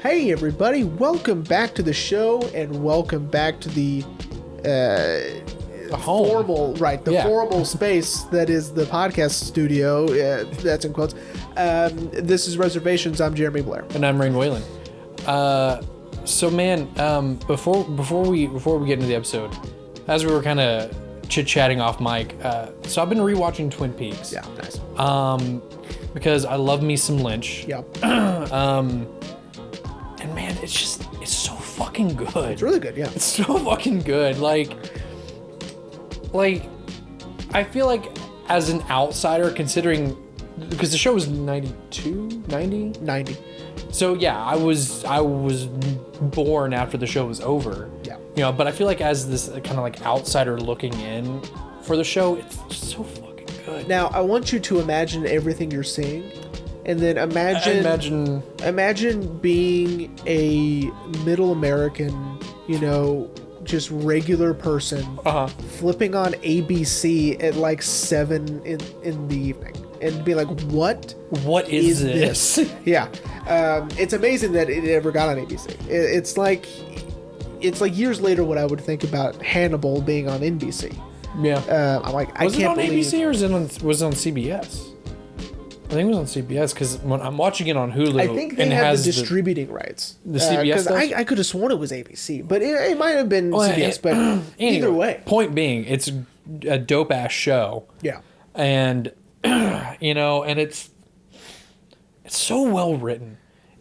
Hey everybody, welcome back to the show and welcome back to the formal, formal space that is the podcast studio. That's in quotes. This is Reservations. I'm Jeremy Blair. And I'm Rain Whalen. So man, before we get into the episode, as we were kind of chit-chatting off mic, so I've been rewatching Twin Peaks. Yeah, nice. Because I love me some Lynch. Yeah. And man, it's so fucking good. It's really good, yeah. It's so fucking good. Like, I feel like as an outsider, considering, because the show was 92, 90? 90. So yeah, I was born after the show was over. Yeah. You know, but I feel like as this kind of like outsider looking in for the show, it's just so fucking good. Now, I want you to imagine everything you're seeing. And then imagine being a middle American, just regular person, flipping on ABC at like 7 in the evening and be like, what is this? Yeah. It's amazing that it ever got on ABC. It's like years later what I would think about Hannibal being on NBC. Yeah. I'm like, I can't believe... Was it on ABC or was it on CBS? I think it was on CBS because when I'm watching it on Hulu, I think they have the distributing rights. The CBS does? I could have sworn it was ABC, but it might have been CBS. But anyway, either way, point being, it's a dope ass show. Yeah, and and it's so well written,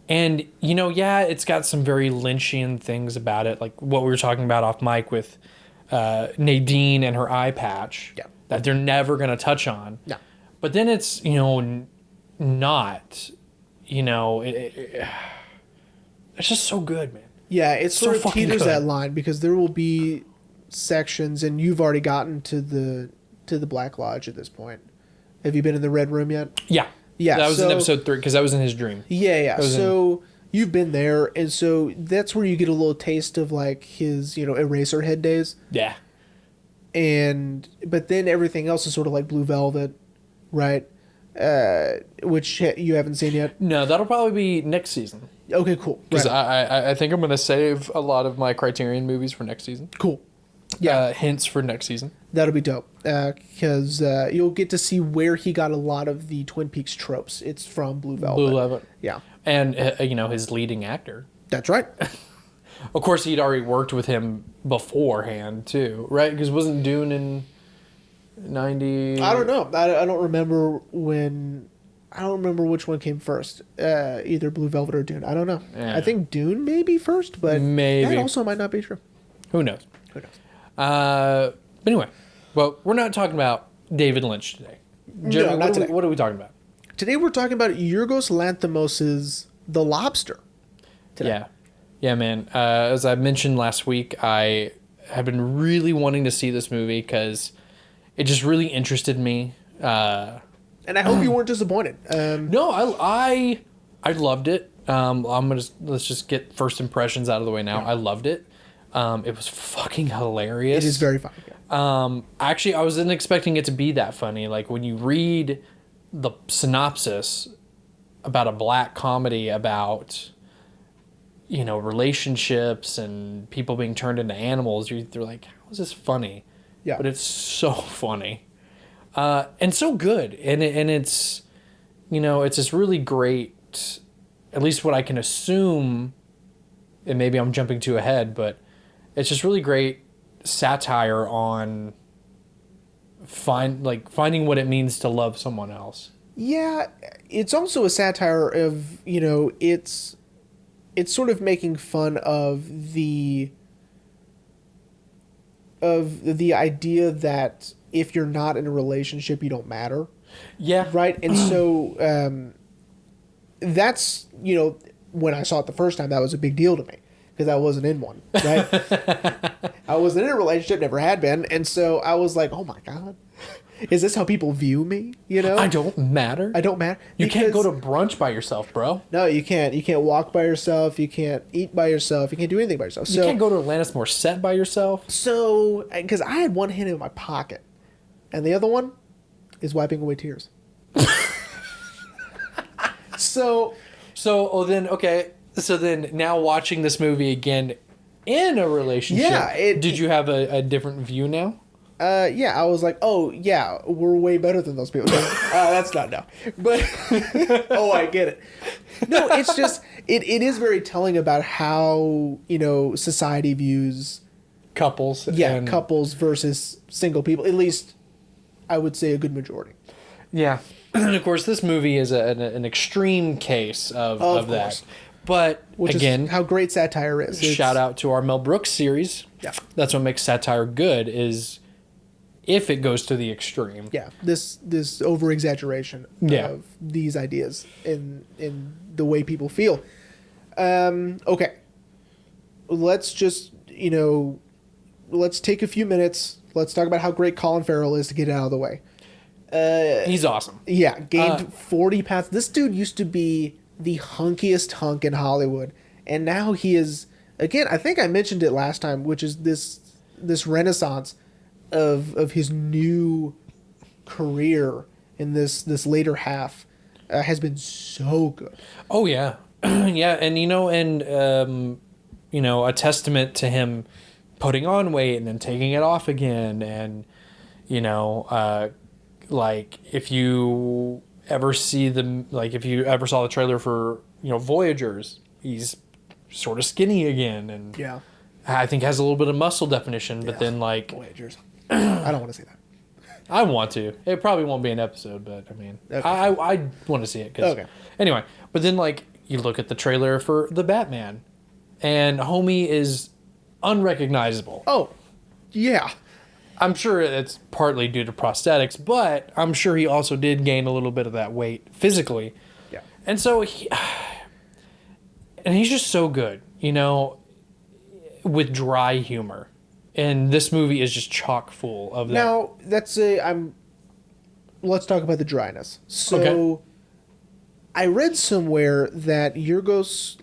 and it's got some very Lynchian things about it, like what we were talking about off mic with Nadine and her eye patch. Yeah, that they're never gonna touch on. No, but then it's not, it's just so good, man. Yeah, it sort of teeters that line because there will be sections, and you've already gotten to the Black Lodge at this point. Have you been in the Red Room yet? Yeah. That was in episode 3 because that was in his dream. Yeah. So you've been there, and so that's where you get a little taste of like his, Eraserhead days. Yeah. But then everything else is sort of like Blue Velvet, right? Which you haven't seen yet. No, that'll probably be next seation. Okay, cool. Because I think I'm going to save a lot of my Criterion movies for next season. Cool. Yeah. Hints for next season. That'll be dope. Because you'll get to see where he got a lot of the Twin Peaks tropes. It's from Blue Velvet. Blue Velvet. Yeah. And, his leading actor. That's right. Of course, he'd already worked with him beforehand, too, right? Because wasn't Dune in 90? I don't know. I don't remember which one came first. Either Blue Velvet or Dune. I don't know. Yeah. I think Dune may be first, but that also might not be true. Who knows? But anyway, well, we're not talking about David Lynch today. Jeremy, no, not today. What are we talking about? Today we're talking about Yorgos Lanthimos' The Lobster. Today. Yeah, man. As I mentioned last week, I have been really wanting to see this movie because it just really interested me. And I hope you weren't disappointed. No, I loved it. Let's just get first impressions out of the way now. Yeah. I loved it. It was fucking hilarious. It is very funny. Yeah. Actually, I wasn't expecting it to be that funny. Like when you read the synopsis about a black comedy about relationships and people being turned into animals, they're like, how is this funny? Yeah. But it's so funny. And so good. And it's, it's this really great, at least what I can assume, and maybe I'm jumping too ahead, but it's just really great satire on finding what it means to love someone else. Yeah. It's also a satire of, it's sort of making fun of the idea that if you're not in a relationship, you don't matter. Yeah. Right. And so that's, when I saw it the first time, that was a big deal to me because I wasn't in one. Right. I wasn't in a relationship, never had been. And so I was like, oh, my God. Is this how people view me? I don't matter. I don't matter. You can't go to brunch by yourself, bro. No, you can't. You can't walk by yourself. You can't eat by yourself. You can't do anything by yourself. You can't go to Alanis Morissette by yourself. So, because I had one hand in my pocket, and the other one is wiping away tears. So, then, okay. So then now watching this movie again in a relationship, did you have a different view now? Yeah, I was like, oh yeah, we're way better than those people. That's not no, but oh, I get it. No, it's just it is very telling about how society views Couples. yeah couples versus single people. At least I would say a good majority. Yeah, and of course this movie is an extreme case of that. Course. But Which again, is how great satire is. Shout out to our Mel Brooks series. Yeah, that's what makes satire good. Is if it goes to the extreme. Yeah, this over exaggeration of these ideas in the way people feel. Okay, let's just let's take a few minutes. Let's talk about how great Colin Farrell is to get it out of the way. He's awesome. Yeah, gained 40 pounds. This dude used to be the hunkiest hunk in Hollywood, and now he is again. I think I mentioned it last time, which is this renaissance of his new career in this later half has been so good. Oh yeah, yeah, and a testament to him putting on weight and then taking it off again, and like if you ever see if you ever saw the trailer for Voyagers, he's sort of skinny again, and yeah, I think has a little bit of muscle definition, but then Voyagers. I don't want to see that. I want to. It probably won't be an episode, but I mean, okay. I want to see it. Okay. Anyway, but then you look at the trailer for the Batman, and homie is unrecognizable. Oh, yeah. I'm sure it's partly due to prosthetics, but I'm sure he also did gain a little bit of that weight physically. Yeah. And so he's just so good, with dry humor. And this movie is just chock full of that. Now, let's talk about the dryness. So, okay. I read somewhere that Yorgos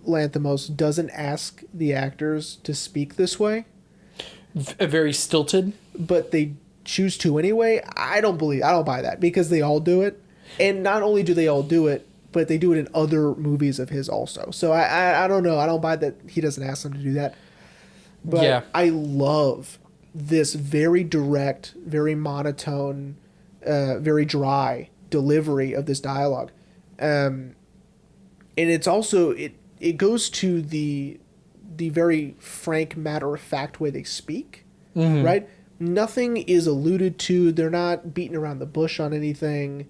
Lanthimos doesn't ask the actors to speak this way. Very stilted. But they choose to anyway. I don't buy that, because they all do it. And not only do they all do it, but they do it in other movies of his also. So I don't know. I don't buy that he doesn't ask them to do that. But yeah. I love this very direct, very monotone, very dry delivery of this dialogue. And it's also, it goes to the very frank, matter-of-fact way they speak, right? Nothing is alluded to. They're not beating around the bush on anything.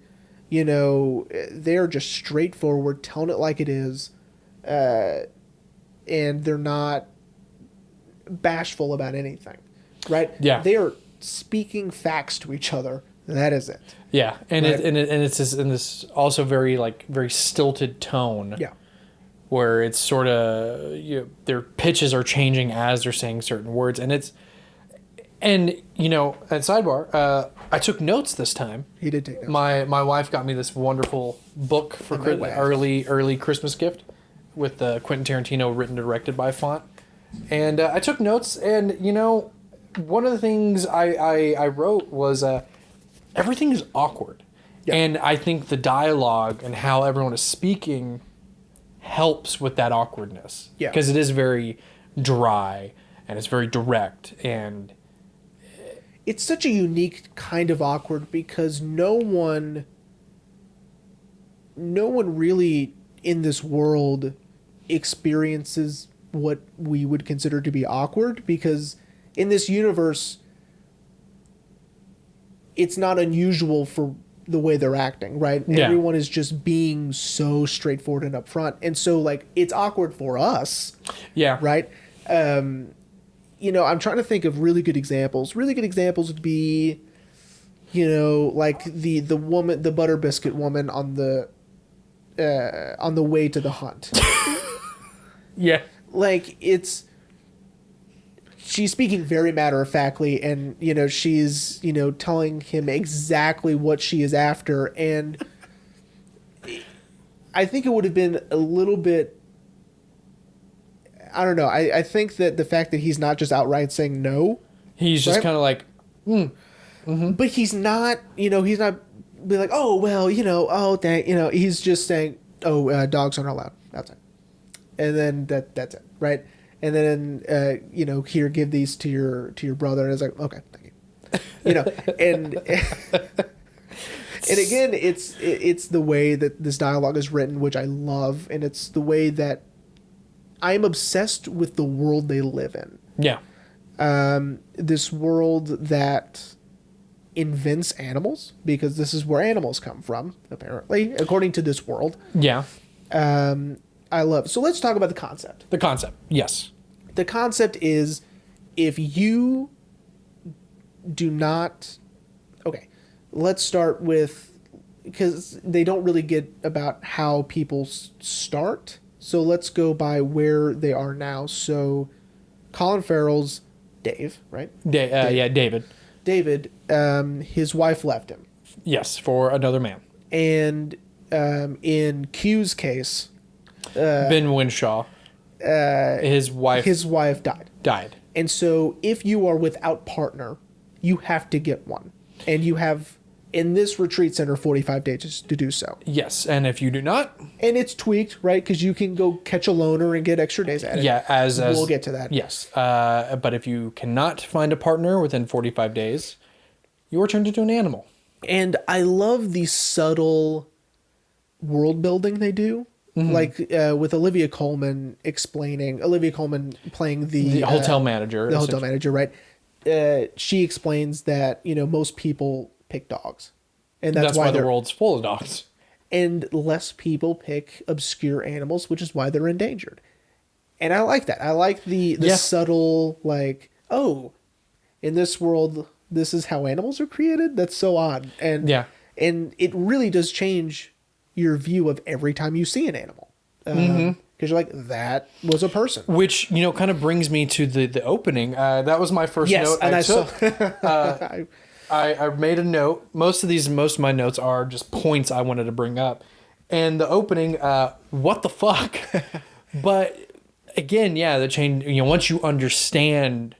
They're just straightforward, telling it like it is. And they're not bashful about anything, right? Yeah. They are speaking facts to each other. That is it. Yeah, and right? it's in this also very very stilted tone. Yeah. Where it's sort of their pitches are changing as they're saying certain words, and at sidebar, I took notes this time. He did take notes. My wife got me this wonderful book for early Christmas gift with Quentin Tarantino written and directed by font. And I took notes, and one of the things I wrote was everything is awkward, and I think the dialogue and how everyone is speaking helps with that awkwardness, because it is very dry and it's very direct, and it's such a unique kind of awkward because no one really in this world experiences what we would consider to be awkward, because in this universe it's not unusual for the way they're acting, right? Yeah. Everyone is just being so straightforward and upfront, and so it's awkward for us, right? I'm trying to think of really good examples. Really good examples would be like the woman, the butter biscuit woman on the way to the hunt. Yeah. She's speaking very matter-of-factly, and, she's, telling him exactly what she is after, and I think it would have been a little bit, I don't know, I think that the fact that he's not just outright saying no. He's just kind of like, But he's not, he's not being like, oh, well, oh, dang, he's just saying, oh, dogs aren't allowed outside. and then that's it, right? And then here, give these to your brother, and it's like, okay, thank you, and and again, it's the way that this dialogue is written, which I love, and it's the way that I'm obsessed with the world they live in. Yeah. This world that invents animals, because this is where animals come from, apparently, according to this world. Yeah. I love. So let's talk about the concept. The concept. Yes. The concept is, if you do not, okay, let's start with, because they don't really get about how people start. So let's go by where they are now. So Colin Farrell's Dave, right? Yeah, David. David, his wife left him. Yes, for another man. And in Q's case, Ben Winshaw, his wife died. And so if you are without partner, you have to get one. And you have, in this retreat center, 45 days to do so. Yes, and if you do not... And it's tweaked, right? Because you can go catch a loner and get extra days at it. Yeah, we'll get to that. Yes, but if you cannot find a partner within 45 days, you are turned into an animal. And I love the subtle world building they do. Mm-hmm. Like with Olivia Colman playing the hotel manager. The hotel manager, right? She explains that, most people pick dogs. And that's why the world's full of dogs. And less people pick obscure animals, which is why they're endangered. And I like that. I like the subtle, like, oh, in this world, this is how animals are created? That's so odd. And it really does change your view of every time you see an animal. Because you're like, that was a person. Which, kind of brings me to the opening. That was my first note and I took. I made a note. Most of my notes are just points I wanted to bring up. And the opening, what the fuck? But again, the change, once you understand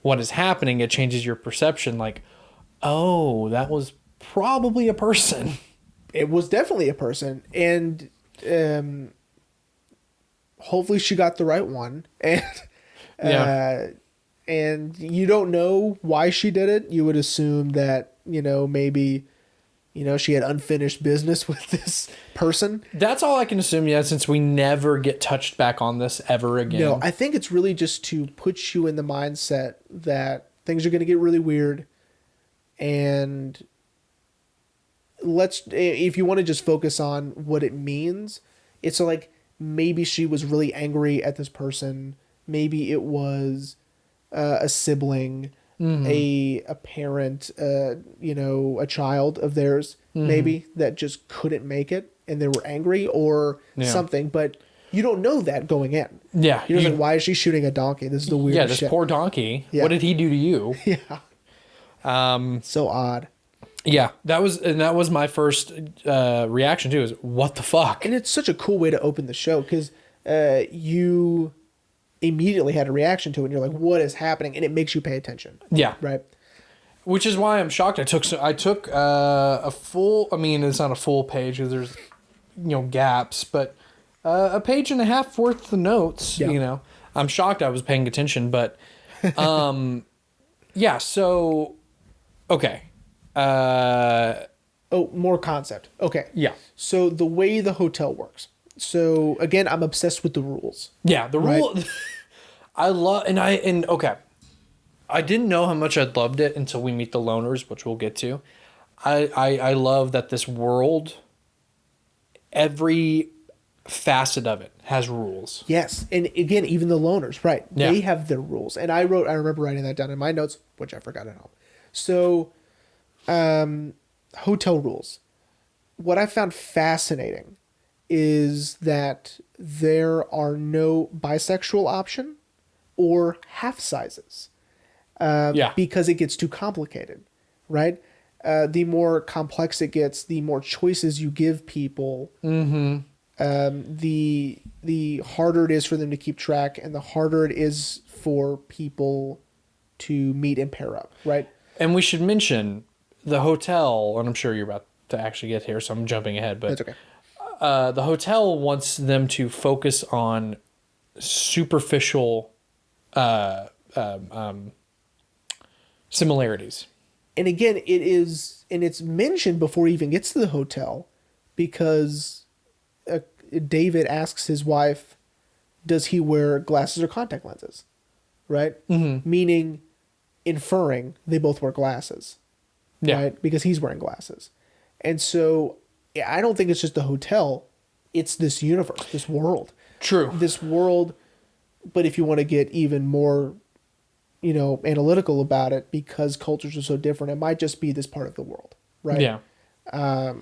what is happening, it changes your perception. Like, oh, that was probably a person. It was definitely a person. And hopefully she got the right one. And and you don't know why she did it. You would assume that, maybe, she had unfinished business with this person. That's all I can assume, since we never get touched back on this ever again. No, I think it's really just to put you in the mindset that things are going to get really weird. And if you want to just focus on what it means, it's like maybe she was really angry at this person. Maybe it was a sibling, a parent, a child of theirs, maybe that just couldn't make it and they were angry or something. But you don't know that going in. Yeah. You're just like, why is she shooting a donkey? This is the weirdest shit. This poor donkey. Yeah. What did he do to you? Yeah. So odd. Yeah, that was my first reaction too. Is what the fuck? And it's such a cool way to open the show because you immediately had a reaction to it. And you're like, "What is happening?" And it makes you pay attention. Yeah, right. Which is why I'm shocked. I took a full. I mean, it's not a full page because there's gaps, but a page and a half worth of notes. Yeah. I'm shocked I was paying attention, but yeah. So okay. More concept. Okay. Yeah. So the way the hotel works. So again, I'm obsessed with the rules. Yeah, the rule. I love okay. I didn't know how much I loved it until we meet the loners, which we'll get to. I love that this world, every facet of it has rules. Yes, and again, even the loners, right? Yeah. They have their rules, and I remember writing that down in my notes, which I forgot at home. So. Hotel rules. What I found fascinating is that there are no bisexual option or half sizes. Because it gets too complicated, right? The more complex it gets, the more choices you give people. Mm-hmm. The harder it is for them to keep track, and the harder it is for people to meet and pair up, right? And we should mention the hotel, and I'm sure you're about to actually get here, so I'm jumping ahead. But that's okay. The hotel wants them to focus on superficial similarities. And again, it's mentioned before he even gets to the hotel, because David asks his wife, does he wear glasses or contact lenses? Right? Mm-hmm. Meaning, inferring they both wear glasses. Yeah. Right? Because he's wearing glasses. And so, I don't think it's just the hotel. It's this universe, this world. True. This world, but if you want to get even more, analytical about it, because cultures are so different, it might just be this part of the world. Right? Yeah. Yeah,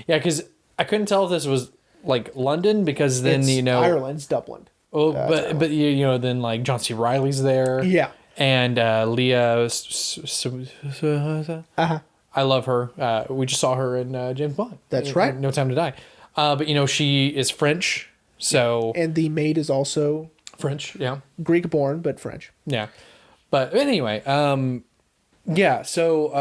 because I couldn't tell if this was like London, because then, It's Ireland, it's Dublin. Oh, but then like John C. Reilly's there. Yeah. And Leah, Uh-huh. I love her. We just saw her in James Bond. That's right. No Time to Die. But she is French, so And the maid is also French. Yeah. Greek born, but French. Yeah. But anyway, yeah. So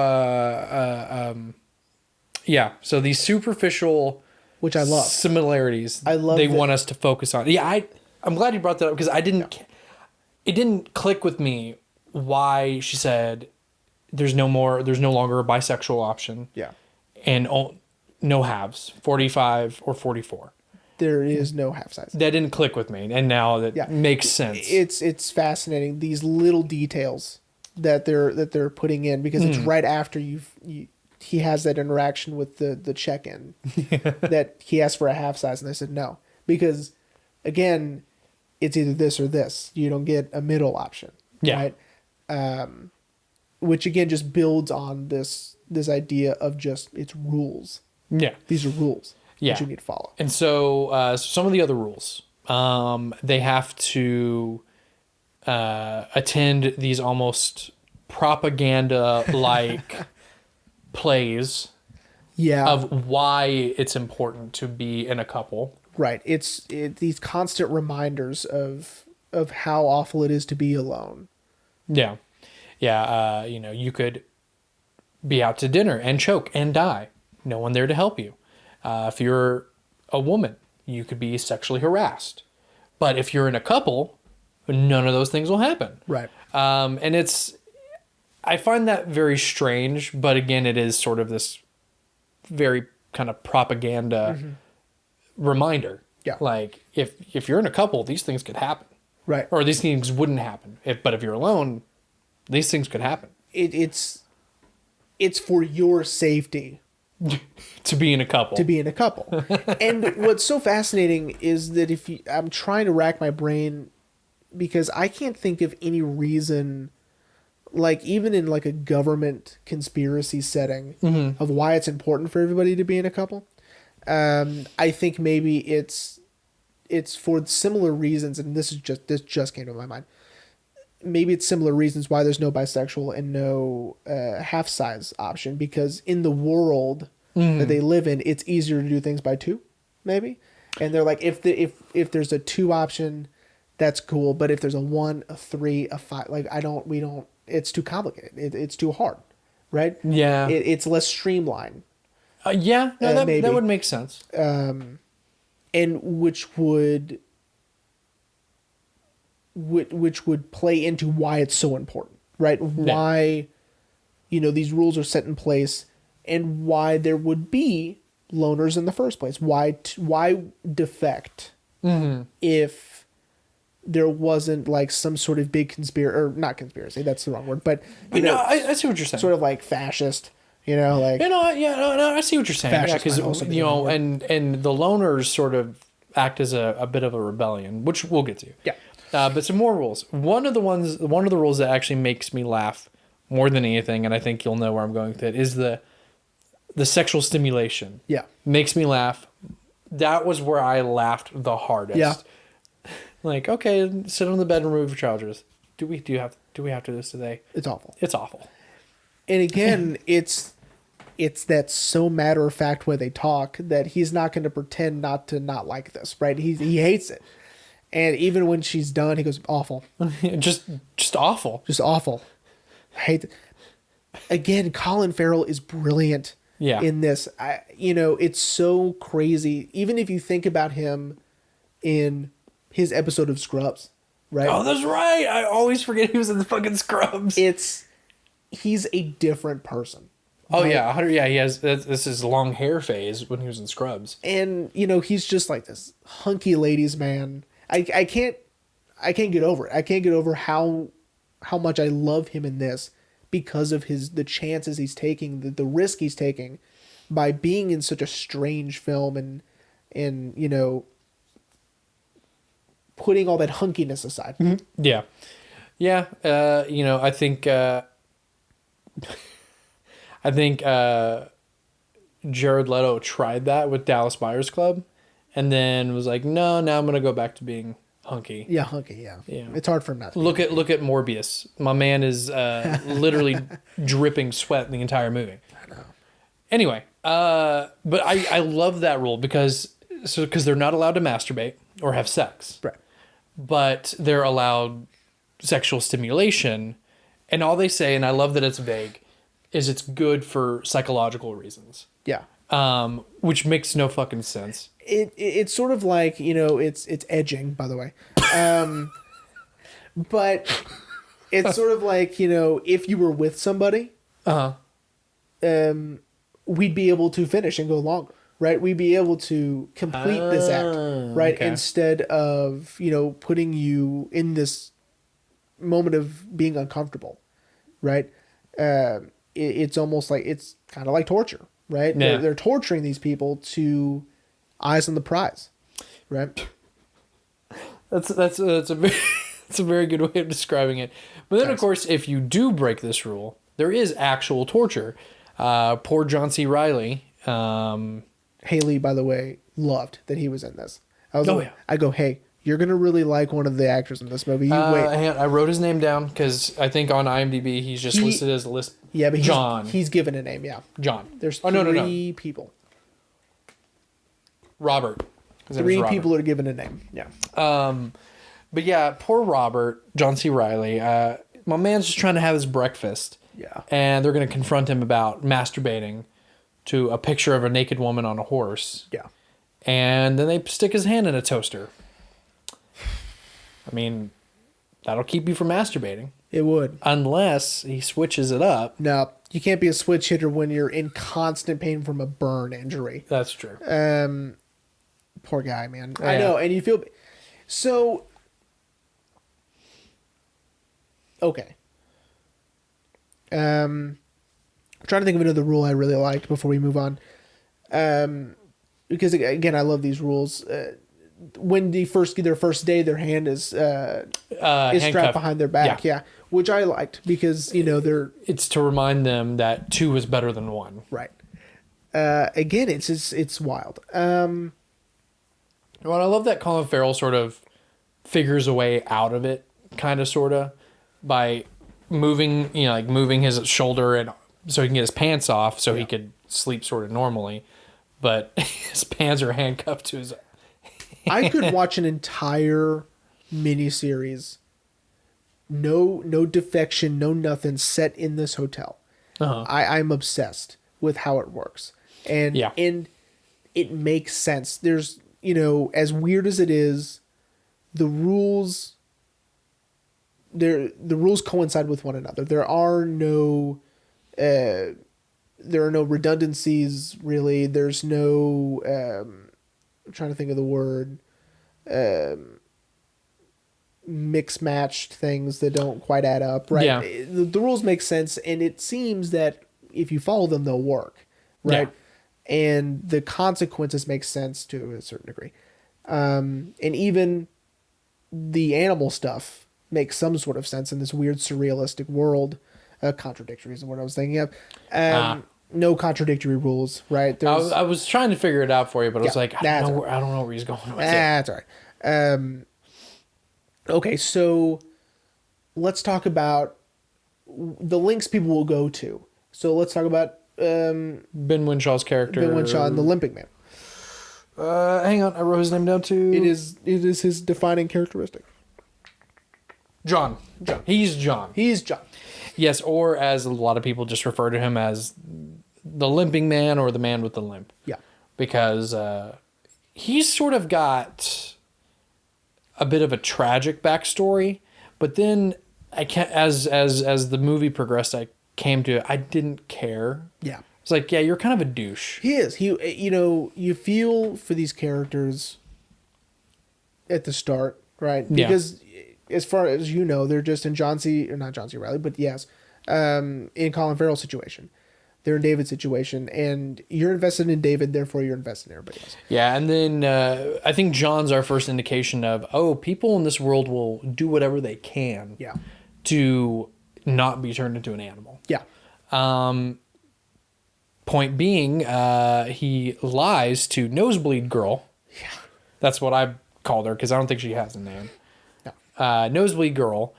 yeah. So these superficial, Which I love. similarities. I love They that- want us to focus on. Yeah. I'm glad you brought that up, because I didn't. It didn't click with me why she said there's no longer a bisexual option. Yeah. And no halves, 45 or 44. There is no half size. That didn't click with me, and now that makes sense. It's fascinating, these little details that they're putting in, because it's right after he has that interaction with the check-in that he asked for a half size, and they said no, because again, it's either this or this. You don't get a middle option. Yeah. Right. Which again just builds on this idea of just, it's rules. Yeah. These are rules Yeah. that you need to follow. And so some of the other rules, they have to attend these almost propaganda-like plays Yeah. of why it's important to be in a couple. Right. It's these constant reminders of how awful it is to be alone. Yeah. Yeah. You could be out to dinner and choke and die. No one there to help you. If you're a woman, you could be sexually harassed. But if you're in a couple, none of those things will happen. Right. And I find that very strange, but again, it is sort of this very kind of propaganda reminder. Yeah. Like, if you're in a couple, these things could happen. Right. Or these things wouldn't happen. But if you're alone, these things could happen. It's for your safety To be in a couple. And what's so fascinating is that I'm trying to rack my brain, because I can't think of any reason, like even in like a government conspiracy setting, of why it's important for everybody to be in a couple. I think maybe it's for similar reasons, and this just came to my mind. Maybe it's similar reasons why there's no bisexual and no half size option, because in the world that they live in, it's easier to do things by two, maybe. And they're like, if there's a 2 option, that's cool, but if there's a 1, a 3, a 5, like we don't. It's too complicated. It's too hard, right? Yeah. It's less streamlined. Yeah, no, that maybe. would make sense. And which would play into why it's so important, right? Why, these rules are set in place, and why there would be loners in the first place. Why defect if there wasn't like some sort of big not conspiracy, that's the wrong word, but I see what you're saying. sort of like fascist, like I see what you're saying. Fascist Because might also be the wrong word. and the loners sort of act as a bit of a rebellion, which we'll get to. Yeah. But some more rules. One of the rules that actually makes me laugh more than anything, and I think you'll know where I'm going with it, is the sexual stimulation. Yeah. Makes me laugh. That was where I laughed the hardest. Yeah. Like, okay, sit on the bed and remove your trousers. Do we have to do this today? It's awful. It's awful. And again, it's that so matter of fact way they talk that he's not going to pretend not to not like this, right? He hates it. And even when she's done, he goes, awful. just awful. Just awful. I hate it. Again, Colin Farrell is brilliant in this. It's so crazy. Even if you think about him in his episode of Scrubs, right? Oh, that's right. I always forget he was in the fucking Scrubs. He's a different person. Oh yeah, 100. Yeah, he has. This is long hair phase when he was in Scrubs. And he's just like this hunky ladies man. I can't get over it. I can't get over how much I love him in this because of the chances he's taking, the risk he's taking by being in such a strange film and putting all that hunkiness aside. Mm-hmm. Yeah. Yeah. I think Jared Leto tried that with Dallas Buyers Club and then was like, no, now I'm going to go back to being hunky. Yeah, hunky, yeah. It's hard for him not to look at Morbius. My man is literally dripping sweat the entire movie. I know. Anyway, but I love that rule because they're not allowed to masturbate or have sex. Right. But they're allowed sexual stimulation, and all they say, and I love that it's vague, is it's good for psychological reasons. Yeah. Which makes no fucking sense. It's sort of like, it's edging, by the way. But it's sort of like, if you were with somebody, we'd be able to finish and go longer, right? We'd be able to complete this act, right? Okay. Instead of, putting you in this moment of being uncomfortable, right? It's almost like, it's kind of like torture, right? Yeah. They're torturing these people to eyes on the prize, right? That's a very, it's a very good way of describing it. But then, of course, if you do break this rule, there is actual torture. Poor John C. Reilly. Haley, by the way, loved that he was in this. I go, hey, you're gonna really like one of the actors in this movie. Wait, I wrote his name down because I think on IMDb he's just listed as a list. Yeah, but John. He's given a name. Yeah, John. There's three people. Robert. Three people are given a name. Yeah. But yeah, poor Robert, John C. Reilly. My man's just trying to have his breakfast. Yeah. And they're going to confront him about masturbating to a picture of a naked woman on a horse. Yeah. And then they stick his hand in a toaster. I mean, that'll keep you from masturbating. It would. Unless he switches it up. No, you can't be a switch hitter when you're in constant pain from a burn injury. That's true. Poor guy, man. Yeah. I know, and you feel... So... Okay. I'm trying to think of another rule I really liked before we move on. Because, again, I love these rules. When their first day, their hand is strapped behind their back. Yeah. Which I liked because, they're... It's to remind them that 2 is better than 1. Right. Again, it's wild. Well, I love that Colin Farrell sort of figures a way out of it, kind of, sort of, by moving his shoulder and so he can get his pants off so he could sleep sort of normally, but his pants are handcuffed to his... I could watch an entire miniseries, no defection, no nothing, set in this hotel. Uh-huh. I'm obsessed with how it works. And it makes sense. There's, as weird as it is, the rules coincide with one another. There are no redundancies really. There's no I'm trying to think of the word, mix-matched things that don't quite add up, right? Yeah. The rules make sense, and it seems that if you follow them, they'll work, right? Yeah. And the consequences make sense to a certain degree. And even the animal stuff makes some sort of sense in this weird surrealistic world. Contradictory is the word I was thinking of. No contradictory rules, right? I was trying to figure it out for you, but I was like, I don't know where he's going with it. That's all right. Okay, so let's talk about the links people will go to. So let's talk about Ben Winshaw's character. Ben Winshaw and the Limping Man. Hang on, I wrote his name down too. It is his defining characteristic. John. He's John. Yes, or as a lot of people just refer to him as the Limping Man or the Man with the Limp. Yeah. Because he's sort of got a bit of a tragic backstory, but then I can't, as the movie progressed, I didn't care. Yeah. It's like, yeah, you're kind of a douche. He is. You feel for these characters at the start, right? Yeah. Because as far as you know, they're just in not John C. Reilly, but yes, in Colin Farrell's situation. They're in David's situation, and you're invested in David, therefore you're invested in everybody else. Yeah, and then I think John's our first indication of, people in this world will do whatever they can to not be turned into an animal. Yeah. Point being, he lies to Nosebleed Girl. Yeah. That's what I called her because I don't think she has a name. No. Nosebleed Girl,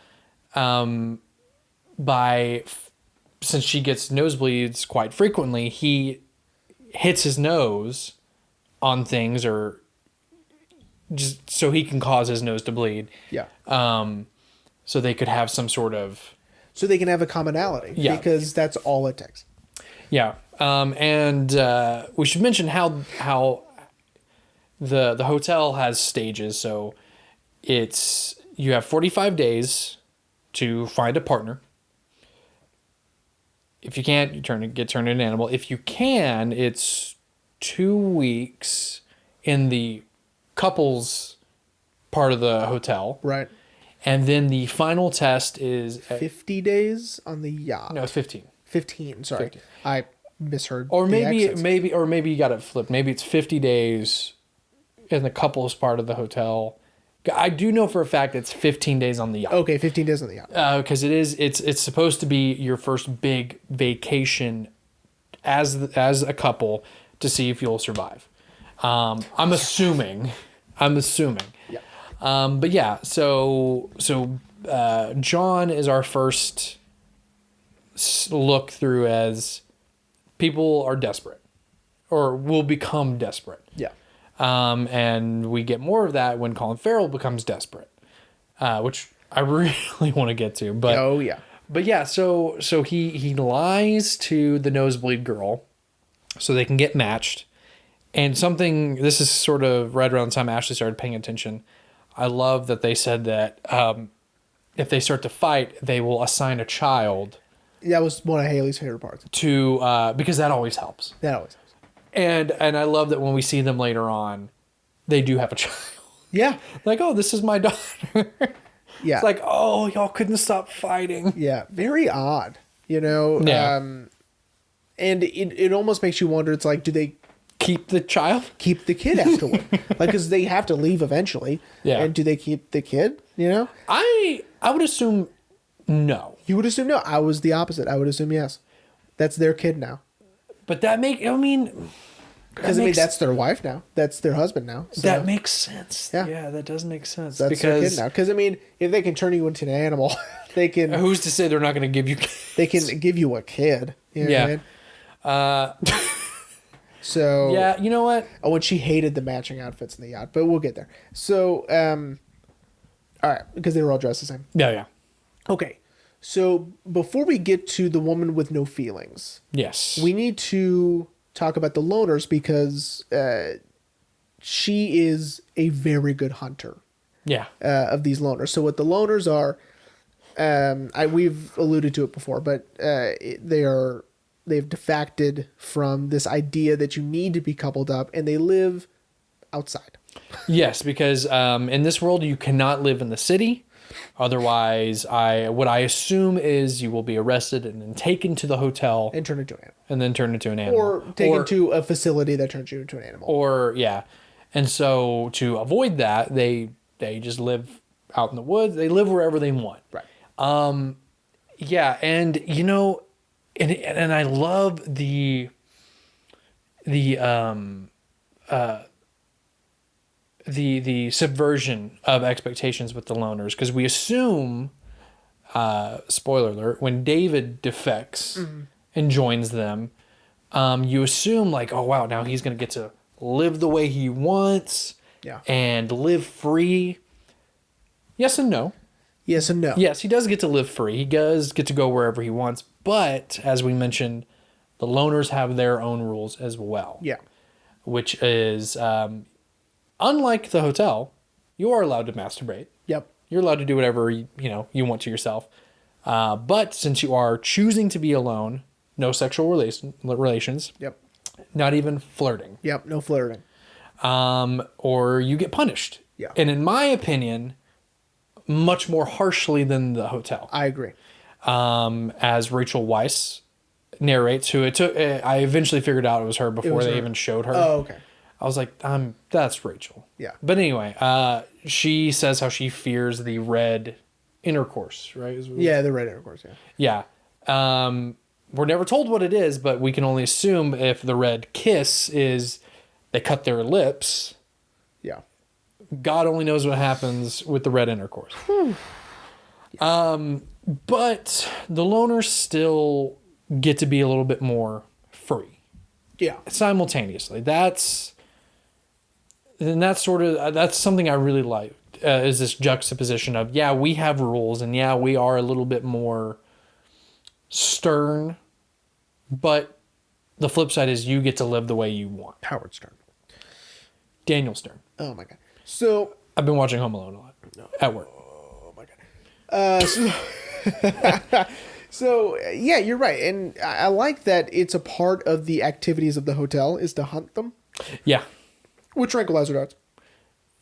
since she gets nosebleeds quite frequently, he hits his nose on things or just so he can cause his nose to bleed. Yeah. So they could have some sort of... So they can have a commonality. Yeah. Because that's all it takes. Yeah. And we should mention how the hotel has stages. So you have 45 days to find a partner. If you can't, you get turned into an animal. If you can, it's 2 weeks in the couples part of the hotel. Right. And then the final test is 50 days on the yacht. No, it's 15. 15, sorry. 15. I misheard. Or the maybe accents. you got it flipped. Maybe it's 50 days in the couples part of the hotel. I do know for a fact it's 15 days on the yacht. Okay, 15 days on the yacht. Because it's supposed to be your first big vacation as a couple to see if you'll survive. I'm assuming. Yeah. But yeah, so John is our first look through as people are desperate or will become desperate. Yeah. And we get more of that when Colin Farrell becomes desperate, which I really want to get to. But Oh, yeah. But yeah, so he lies to the Nosebleed Girl so they can get matched. And this is sort of right around the time Ashley started paying attention. I love that they said that if they start to fight, they will assign a child. That was one of Haley's favorite parts. Because that always helps. That always helps. And I love that when we see them later on, they do have a child. Yeah. Like, oh, this is my daughter. Yeah. It's like, oh, y'all couldn't stop fighting. Yeah. Very odd, Yeah. And it almost makes you wonder, it's like, do they Keep the child? keep the kid afterward? Because they have to leave eventually. Yeah. And do they keep the kid, I would assume no. You would assume no. I was the opposite. I would assume yes. That's their kid now. But Because that's their wife now. That's their husband now. So that makes sense. Yeah. That does make sense. that's their kid now. Because if they can turn you into an animal, they can. Who's to say they're not going to give you kids? They can give you a kid. You know what I mean? So yeah, you know what? Oh, and she hated the matching outfits in the yacht, but we'll get there. So, all right, because they were all dressed the same. Yeah. Okay, so before we get to the woman with no feelings, Yes. we need to talk about the loners because she is a very good hunter. Yeah. Of these loners. So what the loners are, we've alluded to it before, but they've defected from this idea that you need to be coupled up, and they live outside. Yes, because in this world you cannot live in the city. Otherwise, what I assume is you will be arrested and then taken to the hotel And turn into an animal. and then turned into an animal, Or taken to a facility that turns you into an animal. Or yeah, and so to avoid that, they just live out in the woods. They live wherever they want. Right. Yeah, and and I love the subversion of expectations with the loners, because we assume, spoiler alert, when David defects and joins them, you assume like, oh wow, now he's gonna get to live the way he wants, and live free. Yes and no. Yes and no. Yes, he does get to live free. He does get to go wherever he wants. But as we mentioned, the loners have their own rules as well. Yeah. Which is, unlike the hotel, you are allowed to masturbate. Yep. You're allowed to do whatever you want to yourself. But since you are choosing to be alone, no sexual relations. Yep. Not even flirting. Yep. No flirting. Or you get punished. Yeah. And in my opinion, much more harshly than the hotel. I agree. As Rachel Weisz narrates, who it took, I eventually figured out it was her before they even showed her. Oh, okay. I was like, that's Rachel. Yeah. But anyway, she says how she fears the red intercourse, right? Yeah, the red intercourse, yeah. Yeah. We're never told what it is, but we can only assume if the red kiss is they cut their lips. Yeah. God only knows what happens with the red intercourse. But the loners still get to be a little bit more free. Yeah. Simultaneously. That's something I really like, is this juxtaposition of, yeah, we have rules, and yeah, we are a little bit more stern, but the flip side is you get to live the way you want. Howard Stern. Daniel Stern. Oh my God. So I've been watching Home Alone a lot at work. Oh my God. So yeah, you're right, and I like that it's a part of the activities of the hotel is to hunt them Yeah. with tranquilizer darts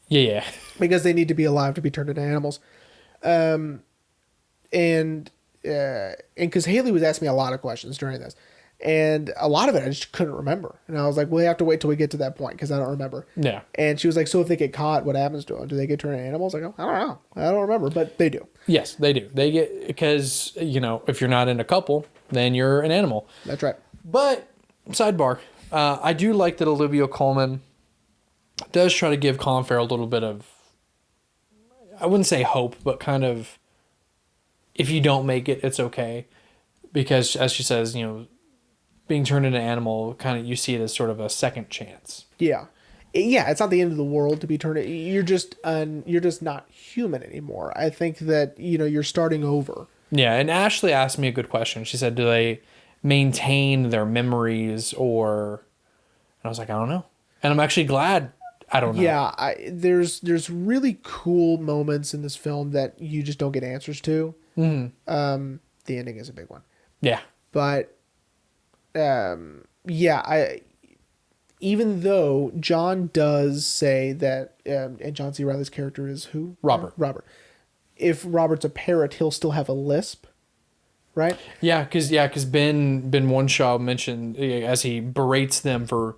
Yeah. because they need to be alive to be turned into animals. And because Haley was asking me a lot of questions during this, and a lot of it I just couldn't remember, and I was like, "Well, you have to wait till we get to that point because I don't remember." Yeah. And she was like, "So if they get caught, what happens to them? Do they get turned into animals?" I go, "I don't know. I don't remember, but they do." Yes, they do. They get, because, if you're not in a couple, then you're an animal. That's right. But, sidebar, I do like that Olivia Colman does try to give Colin Farrell a little bit of, I wouldn't say hope, but kind of, if you don't make it, it's okay. Because, as she says, being turned into an animal, kind of, you see it as sort of a second chance. Yeah. Yeah, it's not the end of the world to be turned. You're just not human anymore. I think that, you're starting over. Yeah, and Ashley asked me a good question. She said, do they maintain their memories, or... And I was like, I don't know. And I'm actually glad I don't know. Yeah, there's really cool moments in this film that you just don't get answers to. Mm-hmm. The ending is a big one. Yeah. But, even though John does say that, and John C. Reilly's character is who? Robert. If Robert's a parrot, he'll still have a lisp, right? Yeah, because Ben Wonshaw mentioned, as he berates them for...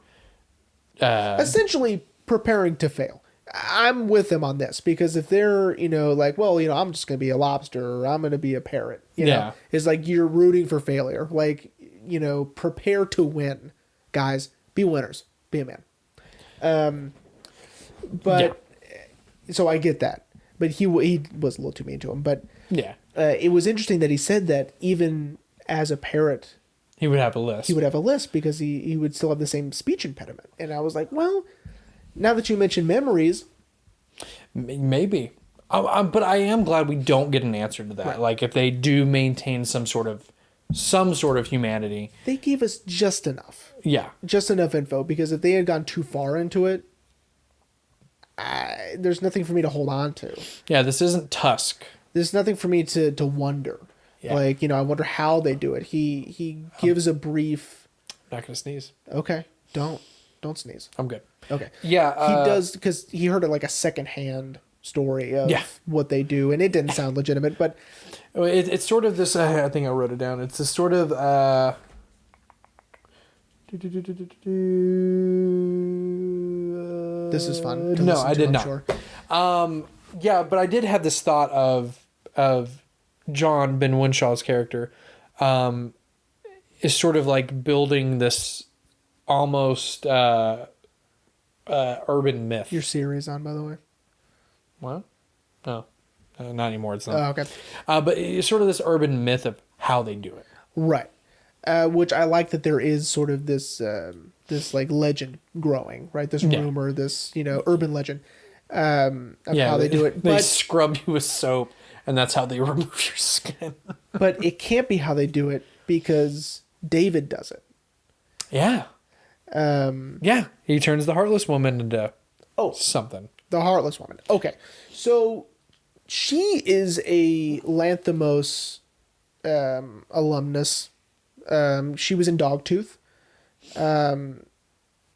essentially preparing to fail. I'm with him on this, because if they're, I'm just going to be a lobster, or I'm going to be a parrot, know, it's like you're rooting for failure. Like, prepare to win, guys. Be winners. Be a man. So I get that. But he was a little too mean to him. But yeah, it was interesting that he said that even as a parrot, he would have a lisp. He would have a lisp because he would still have the same speech impediment. And I was like, well, now that you mention memories, maybe. But I am glad we don't get an answer to that. Right. Like, if they do maintain some sort of humanity, they gave us just enough. Yeah, just enough info, because if they had gone too far into it, there's nothing for me to hold on to. Yeah, this isn't Tusk. There's nothing for me to wonder. Yeah. Like, I wonder how they do it. He gives a brief... I'm not going to sneeze. Okay. Don't sneeze. I'm good. Okay. Yeah. He does, because he heard it like a secondhand story of what they do, and it didn't sound legitimate, but... It's sort of this... I think I wrote it down. It's this sort of... This is fun. No, I did not. Sure. Yeah, but I did have this thought of John Ben Winshaw's character is sort of like building this almost urban myth. Your series on, by the way. What? No, not anymore. It's not. Oh, okay. But it's sort of this urban myth of how they do it. Right. Which I like that there is sort of this like legend growing, right? This rumor, this, urban legend of how they do it. They scrub you with soap, and that's how they remove your skin. But it can't be how they do it, because David does it. Yeah. Yeah. He turns the heartless woman into something. The Heartless Woman. Okay. So she is a Lanthimos alumnus. She was in Dogtooth,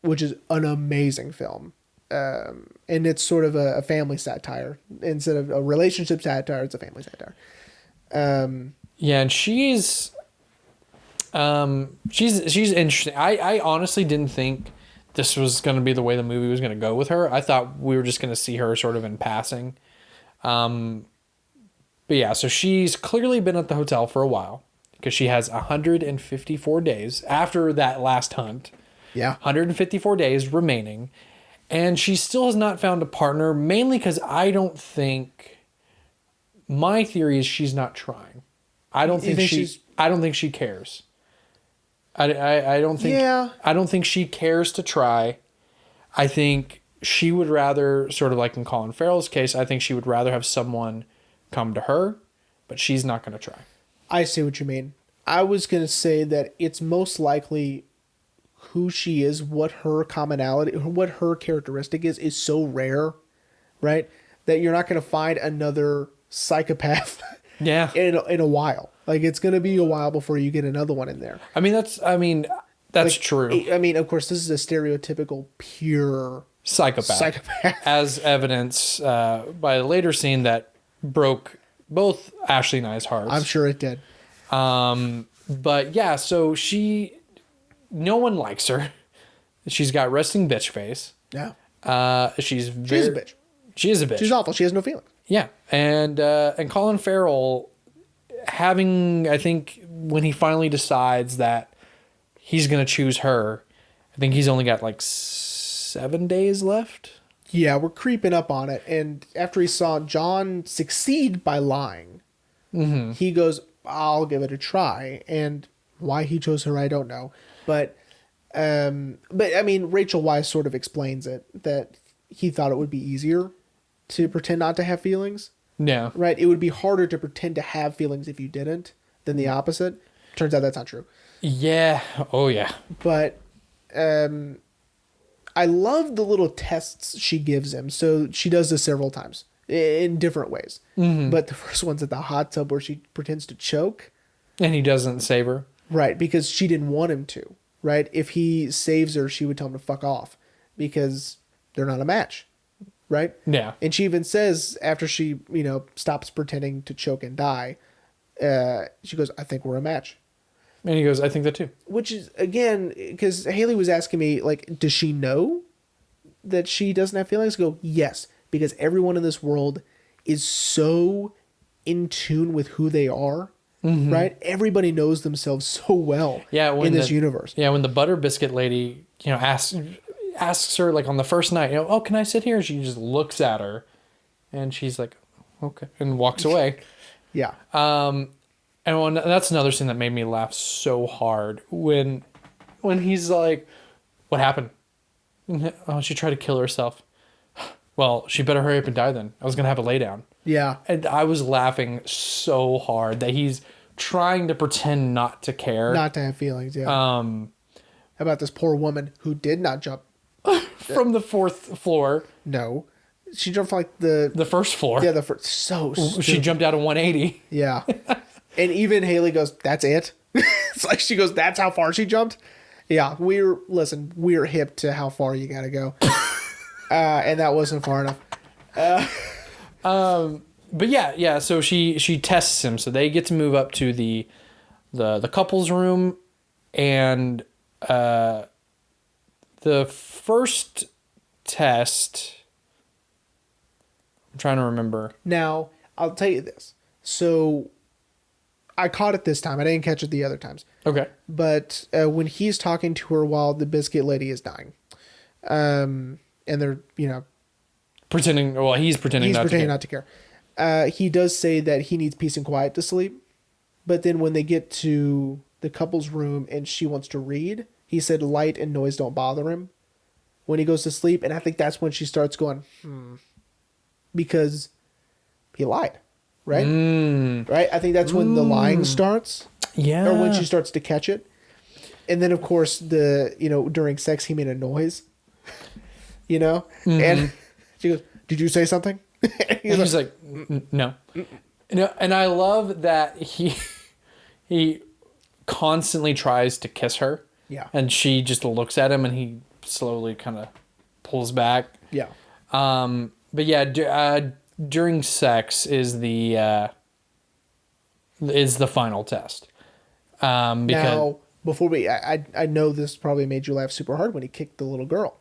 which is an amazing film. And it's sort of a family satire. Instead of a relationship satire, it's a family satire. Yeah, and she's interesting. I honestly didn't think this was going to be the way the movie was going to go with her. I thought we were just going to see her sort of in passing. But yeah, so she's clearly been at the hotel for a while because she has 154 days after that last hunt. Yeah. 154 days remaining. And she still has not found a partner, mainly because I don't think... My theory is she's not trying. I don't think she cares. I don't think... Yeah. I don't think she cares to try. I think she would rather, sort of like in Colin Farrell's case, I think she would rather have someone come to her, but she's not going to try. I see what you mean. I was going to say that it's most likely who she is, what her commonality, what her characteristic is so rare, right? That you're not going to find another psychopath Yeah. in a while. Like, it's going to be a while before you get another one in there. I mean, that's like, true. I mean, of course, this is a stereotypical pure Psychopath. As evidence by the later scene that broke both Ashley and I's hearts. I'm sure it did. But yeah, so no one likes her. She's got resting bitch face. Yeah. She's She is a bitch. She is a bitch. She's awful. She has no feelings. Yeah. And Colin Farrell having, I think, when he finally decides that he's going to choose her, I think he's only got like 7 days left. Yeah, we're creeping up on it. And after he saw John succeed by lying, he goes, I'll give it a try. And why he chose her, I don't know. But I mean, Rachel Weisz sort of explains it, that he thought it would be easier to pretend not to have feelings. Yeah. Right? It would be harder to pretend to have feelings if you didn't than the opposite. Turns out that's not true. Yeah. Oh, yeah. But I love the little tests she gives him. So she does this several times in different ways. But the first one's at the hot tub where she pretends to choke. And he doesn't save her. Right, because she didn't want him to. Right? If he saves her, she would tell him to fuck off because they're not a match. Right? Yeah. And she even says after she, stops pretending to choke and die, she goes, I think we're a match. And he goes, I think that too. Which is, again, because Haley was asking me, like, does she know that she doesn't have feelings? I go, yes, because everyone in this world is so in tune with who they are, right? Everybody knows themselves so well in this universe. Yeah, when the butter biscuit lady, asks her, like, on the first night, oh, can I sit here? She just looks at her, and she's like, okay, and walks away. Yeah. And that's another scene that made me laugh so hard when he's like, what happened? Oh, she tried to kill herself. Well, she better hurry up and die then. I was going to have a lay down. Yeah. And I was laughing so hard that he's trying to pretend not to care. Not to have feelings, yeah. How about this poor woman who did not jump from the 4th floor? No. She jumped from like the first floor. Yeah, the first. So stupid. She jumped out of 180. Yeah. And even Haley goes, that's it? It's like she goes, that's how far she jumped? Yeah, we're hip to how far you gotta go. And that wasn't far enough. But yeah, so she tests him. So they get to move up to the couple's room, and the first test, I'm trying to remember. Now, I'll tell you this. So I caught it this time. I didn't catch it the other times. Okay. But when he's talking to her while the biscuit lady is dying, and they're, pretending, well, he's pretending not to care. He does say that he needs peace and quiet to sleep. But then when they get to the couple's room and she wants to read, he said light and noise don't bother him when he goes to sleep. And I think that's when she starts going, because he lied. Right? Right? I think that's when the lying starts. Yeah. Or when she starts to catch it. And then, of course, during sex, he made a noise. And she goes, Did you say something? He's like, no. No, and I love that he constantly tries to kiss her. Yeah. And she just looks at him and he slowly kind of pulls back. Yeah. But yeah, during sex is the final test. Because Now, before I know this probably made you laugh super hard when he kicked the little girl.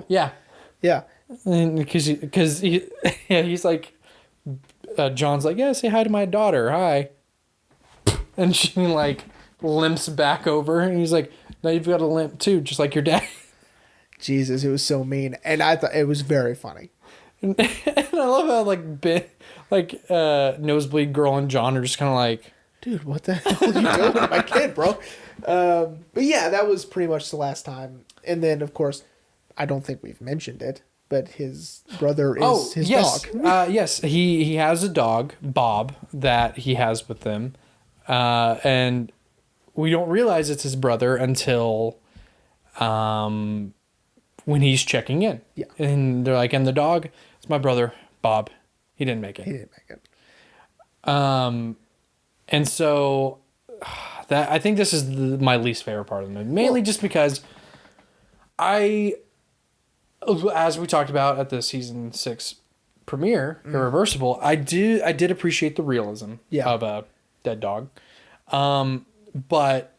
yeah, Yeah. because he's like, John's like, yeah, say hi to my daughter, hi, and she like limps back over, and he's like, now you've got a limp too, just like your dad. Jesus, it was so mean, and I thought it was very funny. And I love how Nosebleed Girl and John are just kind of like, Dude, what the hell are you doing to my kid, bro? But yeah, that was pretty much the last time. And then, of course, I don't think we've mentioned it, but his brother is his yes. dog. Yes, he has a dog, Bob, that he has with them. And we don't realize it's his brother until when he's checking in. Yeah. And they're like, and the dog, it's my brother, Bob. He didn't make it. He didn't make it. And so I think this is my least favorite part of the movie, mainly just because as we talked about at the season 6 premiere, Irreversible, I did appreciate the realism of a dead dog. But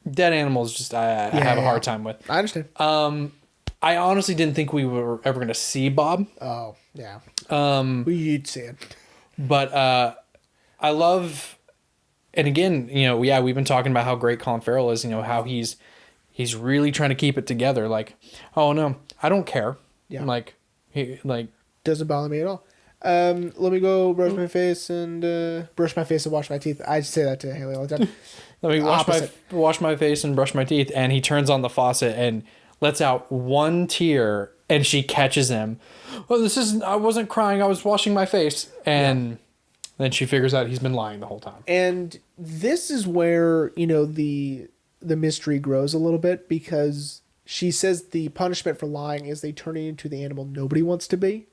dead animals just I have a hard time with. I understand. I honestly didn't think we were ever going to see Bob. Oh, yeah. You'd see it. But I love, and again, we've been talking about how great Colin Farrell is, how he's really trying to keep it together. Like, oh no, I don't care. Yeah. Like, doesn't bother me at all. Let me go brush my face and wash my teeth. I say that to Haley all the time. Let me wash my face and brush my teeth. And he turns on the faucet and lets out one tear, and she catches him. Oh, I wasn't crying. I was washing my face. And then she figures out he's been lying the whole time. And this is where, the mystery grows a little bit, because she says the punishment for lying is they turn you into the animal nobody wants to be.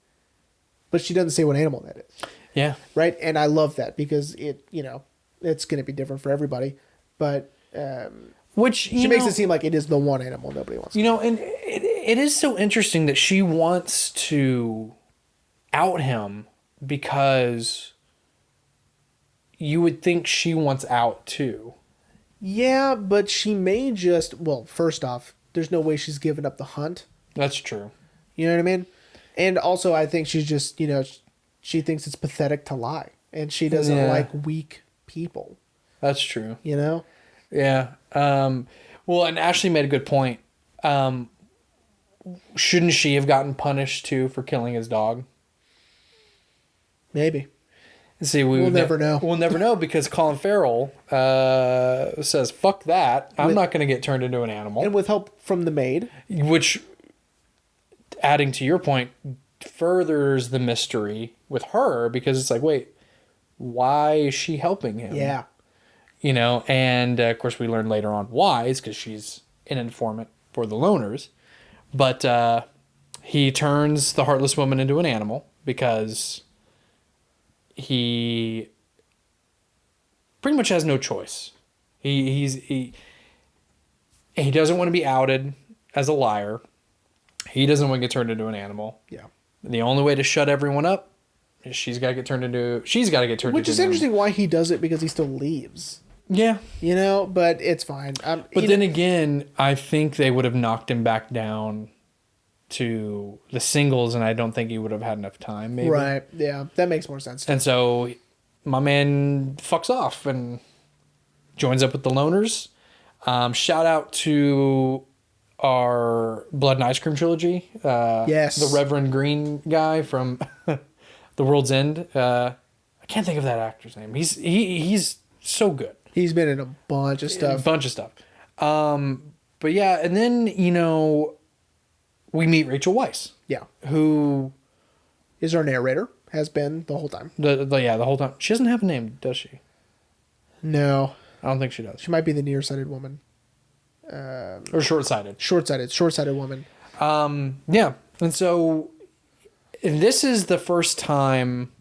But she doesn't say what animal that is. Yeah. Right? And I love that, because it's going to be different for everybody. But she makes it seem like it is the one animal nobody wants to be. And it is so interesting that she wants to out him, because you would think she wants out too. Yeah, but she may first off, there's no way she's given up the hunt. That's true. You know what I mean? And also, I think she's just, she thinks it's pathetic to lie. And she doesn't like weak people. That's true. Yeah. Well, and Ashley made a good point. Shouldn't she have gotten punished too for killing his dog? Maybe. See, we'll never know. We'll never know, because Colin Farrell says, fuck that. I'm not going to get turned into an animal. And with help from the maid. Which, adding to your point, furthers the mystery with her, because it's like, wait, why is she helping him? Yeah. And of course we learn later on why. It's because she's an informant for the loners. But he turns the heartless woman into an animal because he pretty much has no choice. He doesn't want to be outed as a liar. He doesn't want to get turned into an animal. Yeah. The only way to shut everyone up is she's got to get turned into Which is interesting why he does it, because he still leaves. Yeah. But it's fine. But then again, I think they would have knocked him back down to the singles, and I don't think he would have had enough time, maybe. Right. Yeah. That makes more sense. And so my man fucks off and joins up with the loners. Shout out to our Blood and Ice Cream trilogy. Yes. The Reverend Green guy from The World's End. I can't think of that actor's name. He's so good. He's been in a bunch of stuff. But yeah, and then, we meet Rachel Weisz. Yeah. Who is our narrator, has been the whole time. The whole time. She doesn't have a name, does she? No. I don't think she does. She might be the nearsighted woman. Or short-sighted. Short-sighted woman. Yeah. And so this is the first time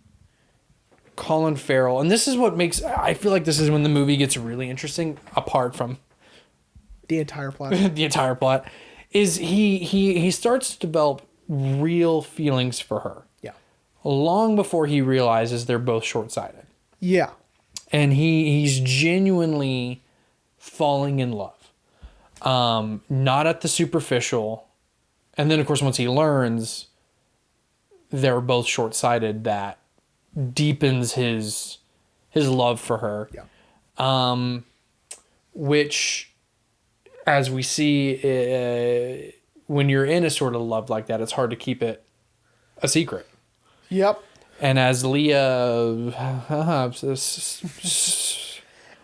Colin Farrell, and this is what makes, I feel like this is when the movie gets really interesting, apart from The entire plot. the entire plot, is he starts to develop real feelings for her. Yeah. Long before he realizes they're both short-sighted. Yeah. And he's genuinely falling in love. Not at the superficial. And then, of course, once he learns they're both short-sighted, that deepens his love for her. Yeah. Which, as we see, when you're in a sort of love like that, it's hard to keep it a secret. Yep. And as Leah,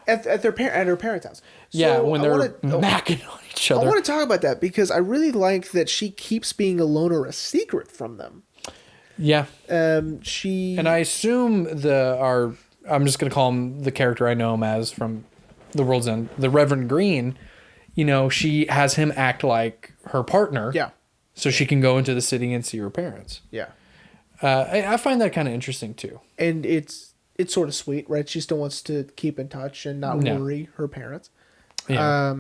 At her parents' house. yeah, So when I they're wanna- macking on each I other. want to talk about that because I really like that she keeps being a loner a secret from them. Yeah, She and I assume I'm just gonna call him the character I know him as from The World's End, the Reverend Green. You know, she has him act like her partner. Yeah. So she can go into the city and see her parents. Yeah. I find that kind of interesting too. And it's sort of sweet, right? She still wants to keep in touch and not Yeah. worry her parents. Yeah.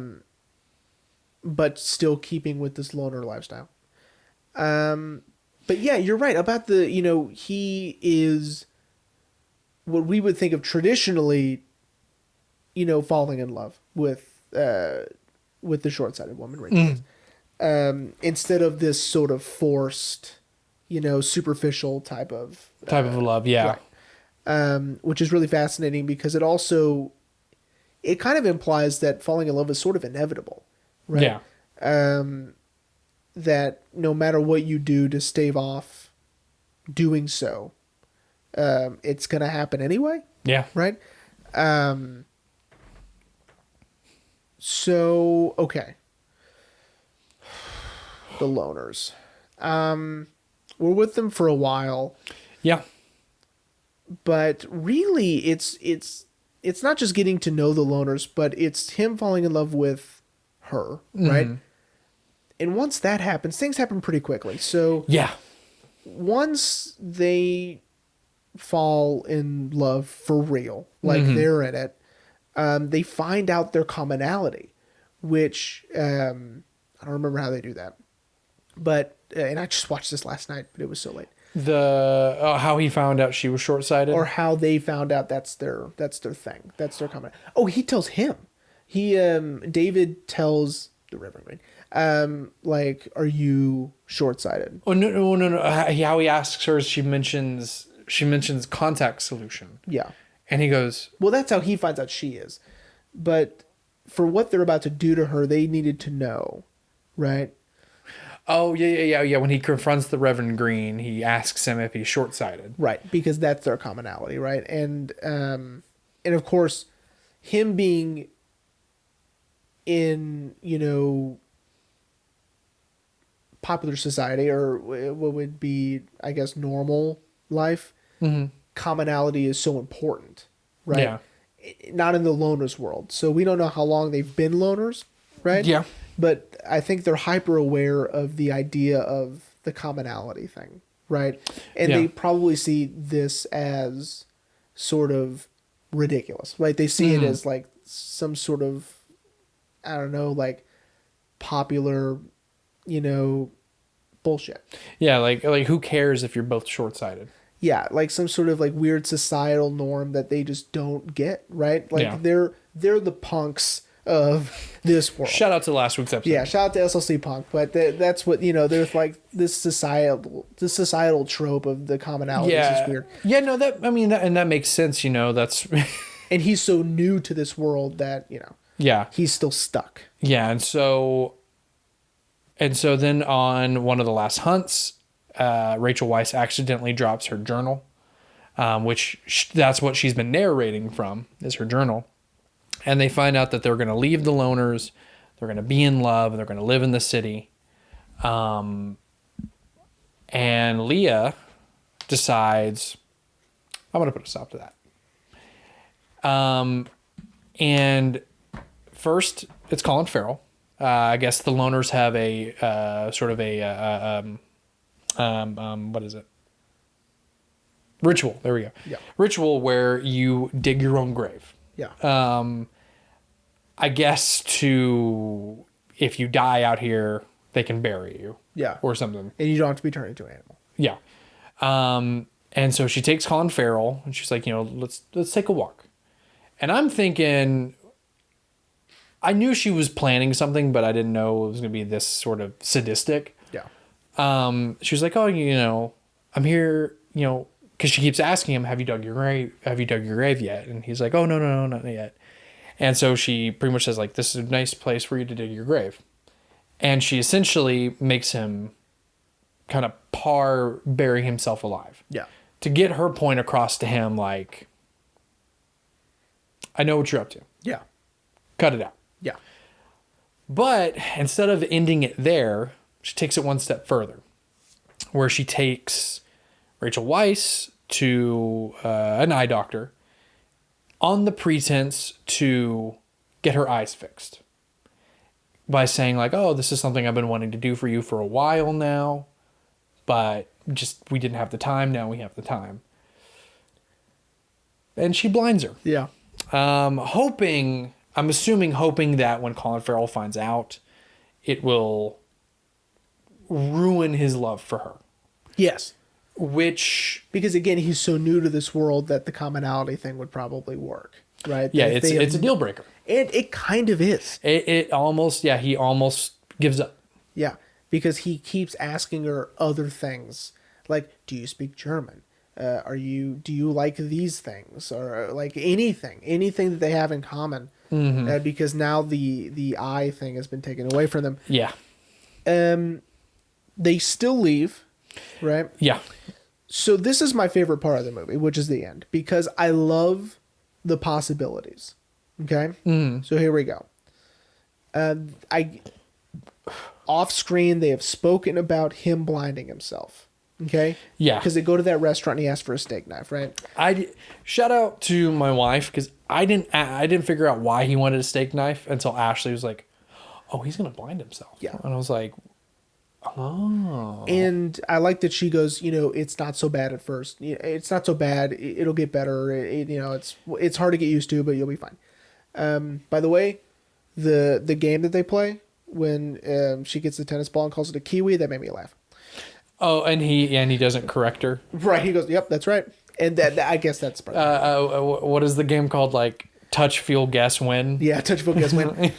But still keeping with this loner lifestyle. But yeah, you're right about he is what we would think of traditionally, falling in love with the short-sighted woman, Rachel. Instead of this sort of forced, superficial type of love. Yeah. right. Which is really fascinating because it kind of implies that falling in love is sort of inevitable, right? Yeah. That no matter what you do to stave off doing so, it's going to happen anyway, Yeah. right? So, okay. The loners. We're with them for a while, Yeah. but really it's not just getting to know the loners, but it's him falling in love with her, right? And once that happens, things happen pretty quickly. So Yeah. once they fall in love for real, like they're in it, they find out their commonality, which I don't remember how they do that. But and I just watched this last night, but it was so late. How he found out she was short-sighted, Or how they found out that's their thing. That's their comment. Oh, he tells him. David tells the Reverend Green, like, are you short-sighted? Oh no! How he asks her, she mentions contact solution, Yeah. and he goes, Well, that's how he finds out she is. But for what they're about to do to her, they needed to know, right? "Oh yeah." When he confronts the Reverend Green, he asks him if he's short-sighted. Right, because that's their commonality, right? And of course, him being in, popular society, or what would be, I guess, normal life, commonality is so important, right? Yeah. Not in the loners world. So we don't know how long they've been loners, right? Yeah. But I think they're hyper aware of the idea of the commonality thing, right? And they probably see this as sort of ridiculous, right? They see it as like some sort of, I don't know, like popular, bullshit. Yeah, like who cares if you're both short-sighted? Yeah, like some sort of like weird societal norm that they just don't get, right? Like Yeah. they're the punks of this world. Shout out to last week's episode. Yeah, shout out to SLC Punk, but that's what there's like this societal trope of the commonality is just weird. Yeah, no, that makes sense. That's And he's so new to this world that yeah, he's still stuck. yeah, and so then on one of the last hunts, Rachel Weisz accidentally drops her journal, which that's what she's been narrating from, is her journal. And they find out that they're going to leave the loners, they're going to be in love, and they're going to live in the city. And Leah decides, I'm going to put a stop to that. And first, it's Colin Farrell. I guess the loners have a sort of a what is it? Ritual. There we go. Yeah. Ritual where you dig your own grave. Yeah. I guess if you die out here, they can bury you. Yeah. Or something. And you don't have to be turned into an animal. Yeah. And so she takes Colin Farrell and she's like, let's take a walk. And I'm thinking, I knew she was planning something, but I didn't know it was going to be this sort of sadistic. Yeah. She was like, oh, I'm here, because she keeps asking him, have you dug your grave yet? And he's like, oh, no, not yet. And so she pretty much says, like, this is a nice place for you to dig your grave. And she essentially makes him kind of bury himself alive. Yeah. To get her point across to him, like, I know what you're up to. Yeah. Cut it out. Yeah. But instead of ending it there, she takes it one step further, where she takes Rachel Weisz to an eye doctor on the pretense to get her eyes fixed by saying, like, oh, this is something I've been wanting to do for you for a while now, but we didn't have the time. Now we have the time. And she blinds her. Yeah. I'm assuming that when Colin Farrell finds out, it will ruin his love for her. Yes. Because again, he's so new to this world that the commonality thing would probably work, right? Yeah, it's a deal breaker. And it kind of is. He almost gives up. Yeah, because he keeps asking her other things, like, do you speak German? Do you like these things? Or like anything that they have in common. Mm-hmm. Because now the eye thing has been taken away from them. Yeah. They still leave, right? Yeah. So this is my favorite part of the movie, which is the end, because I love the possibilities. Okay? Mm. So here we go. Off screen, they have spoken about him blinding himself. Okay? Yeah. Because they go to that restaurant and he asks for a steak knife, right? Shout out to my wife, because I didn't figure out why he wanted a steak knife until Ashley was like, oh, he's going to blind himself. Yeah. And I was like, oh. And I like that she goes, it's not so bad at first. It's not so bad. It'll get better. It's hard to get used to, but you'll be fine. By the way, the game that they play when she gets the tennis ball and calls it a kiwi, that made me laugh. Oh, and he doesn't correct her. Right. He goes, yep, that's right. And that I guess that's what is the game called? Like touch, feel, guess, win. Yeah, touch, feel, guess, win.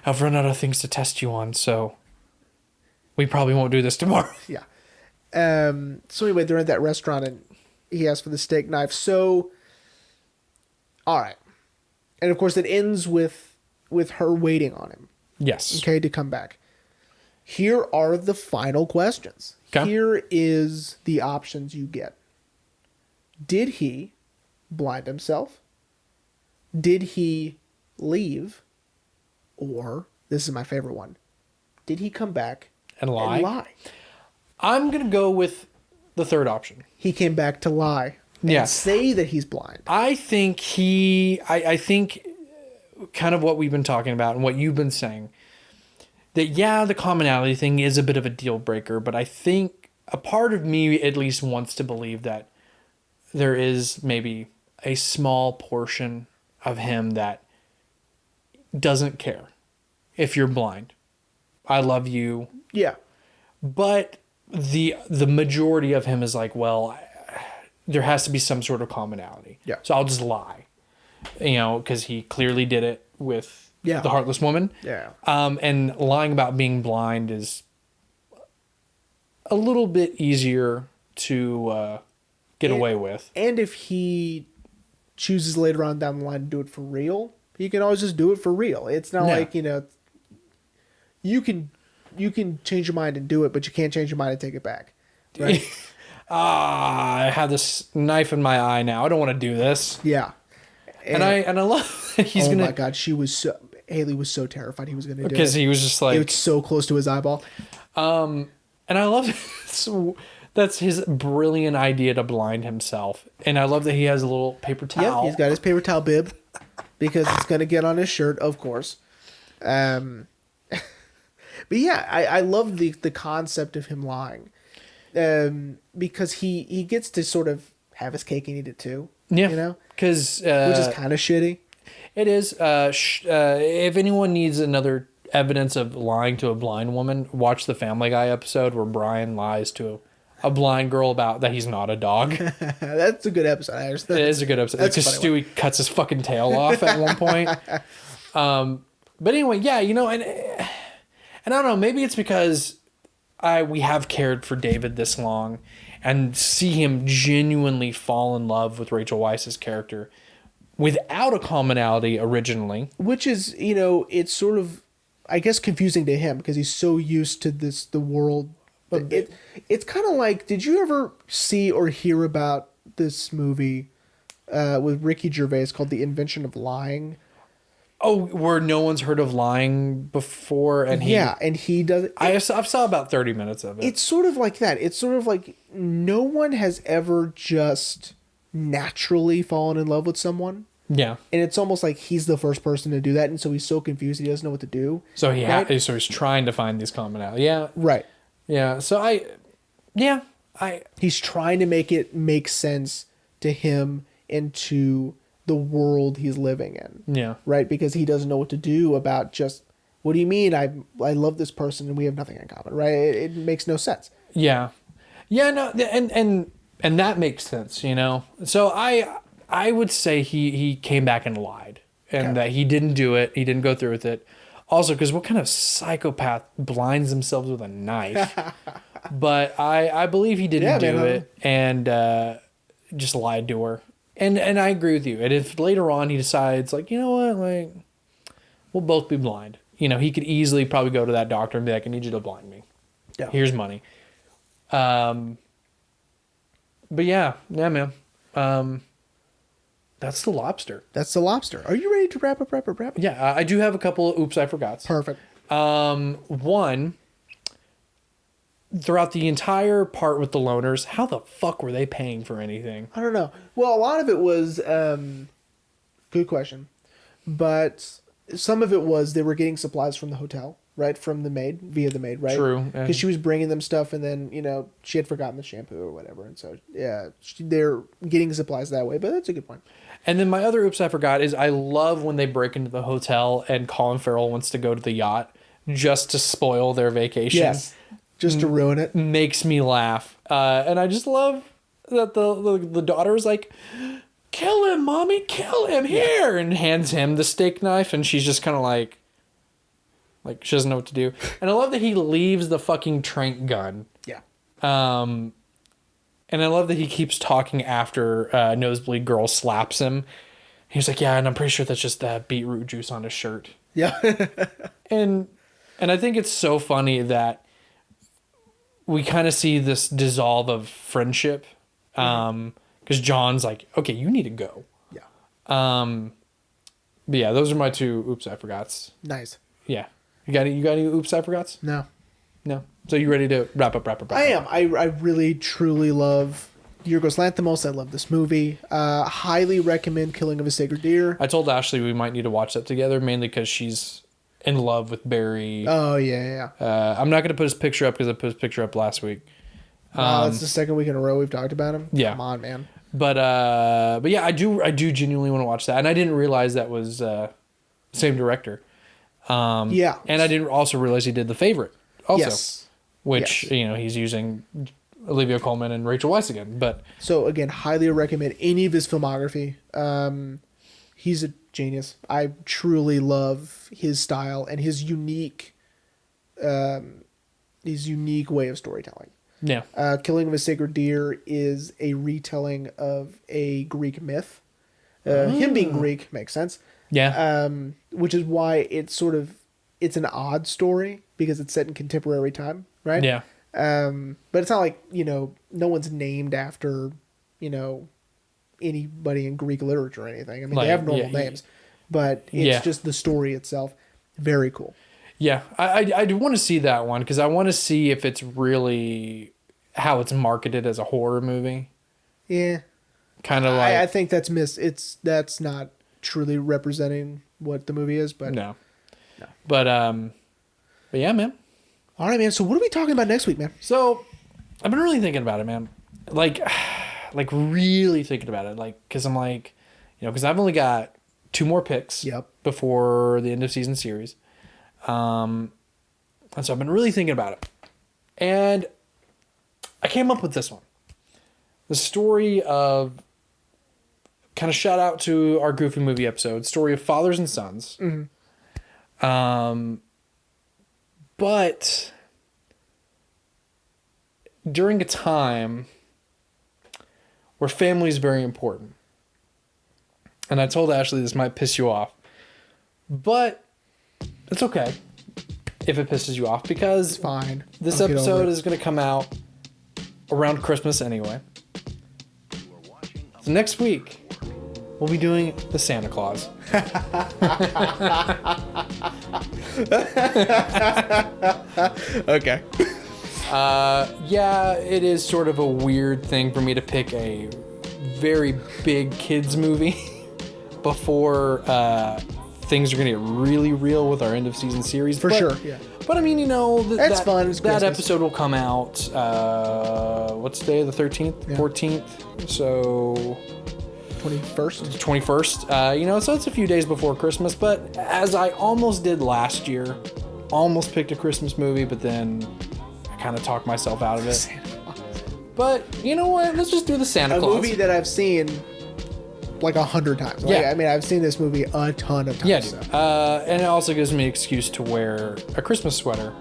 I've run out of things to test you on, so we probably won't do this tomorrow. Yeah. So anyway, they're at that restaurant and he asks for the steak knife. So, all right. And of course it ends with her waiting on him. Yes. Okay, to come back. Here are the final questions. Okay. Here is the options you get. Did he blind himself? Did he leave? Or, this is my favorite one, did he come back and lie? lie? I'm going to go with the third option. He came back to lie and say that he's blind. I think I think kind of what we've been talking about and what you've been saying, that, the commonality thing is a bit of a deal breaker, but I think a part of me at least wants to believe that there is maybe a small portion of him that doesn't care if you're blind. I love you. Yeah. But the majority of him is like, well, there has to be some sort of commonality. Yeah. So I'll just lie. Because he clearly did it with the Heartless Woman. Yeah. And lying about being blind is a little bit easier to get away with. And if he chooses later on down the line to do it for real, he can always just do it for real. It's not like, you can change your mind and do it, but you can't change your mind and take it back. Right? I have this knife in my eye now. I don't want to do this. Yeah. And I love that he's gonna. Oh my God, Haley was so terrified he was gonna do it. Because he was just like, it was so close to his eyeball. And I love that's his brilliant idea to blind himself. And I love that he has a little paper towel. Yeah, he's got his paper towel bib because it's gonna get on his shirt, of course. But yeah, I love the concept of him lying. because he gets to sort of have his cake and eat it too. Yeah. You know? Because... which is kind of shitty. It is. If anyone needs another evidence of lying to a blind woman, watch the Family Guy episode where Brian lies to a blind girl about that he's not a dog. That's a good episode. It is a good episode. Because Stewie cuts his fucking tail off at one point. But anyway, yeah, you know, and I don't know, maybe it's because we have cared for David this long and see him genuinely fall in love with Rachel Weisz's character without a commonality originally. Which is, you know, it's sort of, I guess, confusing to him because he's so used to the world. It's kind of like, did you ever see or hear about this movie with Ricky Gervais called The Invention of Lying? Oh, where no one's heard of lying before, and he does it. I saw about 30 minutes of it. It's sort of like that. It's sort of like no one has ever just naturally fallen in love with someone. Yeah, and it's almost like he's the first person to do that, and so he's so confused he doesn't know what to do. So he's trying to find these commonalities. Yeah, right. Yeah. So he's trying to make it make sense to him and to the world he's living in. Yeah. Right? Because he doesn't know what to do about just, what do you mean I love this person and we have nothing in common, right? It makes no sense. Yeah. Yeah, no, and that makes sense, you know. So I would say he came back and lied and that he didn't do it. He didn't go through with it. Also, because what kind of psychopath blinds themselves with a knife? But I believe he didn't do it and just lied to her. And I agree with you. And if later on he decides, like, you know what, like, we'll both be blind. You know, he could easily probably go to that doctor and be like, I need you to blind me. Yeah. Here's money. But yeah, man. That's The Lobster. That's The Lobster. Are you ready to wrap up? Yeah, I do have a couple of oops I forgots. Perfect. One, throughout the entire part with the loners, how the fuck were they paying for anything? I don't know. Well, a lot of it was, good question, but some of it was they were getting supplies from the hotel, right? From the maid, via the maid, right? True. Because she was bringing them stuff and then, you know, she had forgotten the shampoo or whatever. And so, yeah, they're getting supplies that way, but that's a good point. And then my other oops I forgot is I love when they break into the hotel and Colin Farrell wants to go to the yacht just to spoil their vacation. Yes. Just to ruin it. Makes me laugh. And I just love that the daughter's like, kill him, mommy, kill him here. And hands him the steak knife. And she's just kind of like she doesn't know what to do. And I love that he leaves the fucking trank gun. Yeah. And I love that he keeps talking after Nosebleed Girl slaps him. He's like, yeah, and I'm pretty sure that's just beetroot juice on his shirt. Yeah. and I think it's so funny that we kind of see this dissolve of friendship. Because John's like, okay, you need to go. Yeah. But yeah, those are my two oops I forgots. Nice. Yeah. You got any oops I forgots? No. So you ready to wrap up? I am. I really, truly love Yorgos Lanthimos. I love this movie. Highly recommend Killing of a Sacred Deer. I told Ashley we might need to watch that together, mainly because she's in love with Barry. Oh, yeah. I'm not going to put his picture up because I put his picture up last week. That's the second week in a row we've talked about him. Yeah. Come on, man. But yeah, I do genuinely want to watch that. And I didn't realize that was same director. Yeah. And I didn't also realize he did The Favorite also. Yes. Which, you know, he's using Olivia Colman and Rachel Weisz again. But so again, highly recommend any of his filmography. He's a genius. I truly love his style and his unique way of storytelling. Yeah. Killing of a Sacred Deer is a retelling of a Greek myth. Him being Greek makes sense. Yeah. Which is why it's an odd story because it's set in contemporary time, right? Yeah. But it's not like, you know, no one's named after, you know, anybody in Greek literature or anything. I mean, they have normal names, but it's just the story itself. Very cool. Yeah. I do want to see that one because I want to see if it's really how it's marketed as a horror movie. Yeah. Kind of like... I think that's not truly representing what the movie is, but... No. But yeah, man. All right, man. So what are we talking about next week, man? So I've been really thinking about it, man. Like really thinking about it. Like, because I'm like, because I've only got 2 more picks before the end of season series. And so I've been really thinking about it. And I came up with this one. The story of, kind of shout out to our Goofy Movie episode, story of fathers and sons. But during a time where family is very important. And I told Ashley this might piss you off, but it's okay if it pisses you off, because It's fine. This episode is going to come out around Christmas anyway. So next week, we'll be doing the Santa Claus. Okay. Yeah, it is sort of a weird thing for me to pick a very big kids movie before things are going to get really real with our end of season series. For sure, yeah. But I mean, That's fun. It's that Christmas. episode will come out, what's today, the 13th, 14th? So 21st. 21st. So it's a few days before Christmas, but as I almost did last year, almost picked a Christmas movie, but then I kind of talked myself out of it. But you know what? Let's just do the Santa Claus. A movie that I've seen like 100 times. Like, Yeah. I mean, I've seen this movie a ton of times. Yeah, dude. And it also gives me an excuse to wear a Christmas sweater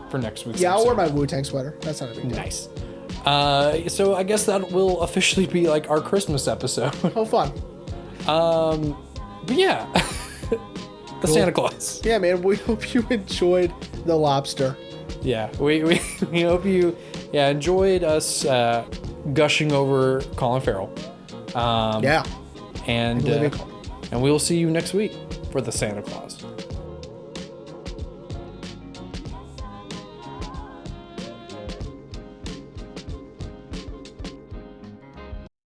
for next week's Yeah, I'll episode. wear my Wu-Tang sweater. That's not a big deal. Nice. So I guess that will officially be like our Christmas episode. Oh, fun. But yeah, the Santa Claus. Yeah, man, we hope you enjoyed The Lobster. Yeah, we hope you enjoyed us gushing over Colin Farrell. Yeah. And Living and we'll see you next week for the Santa Claus.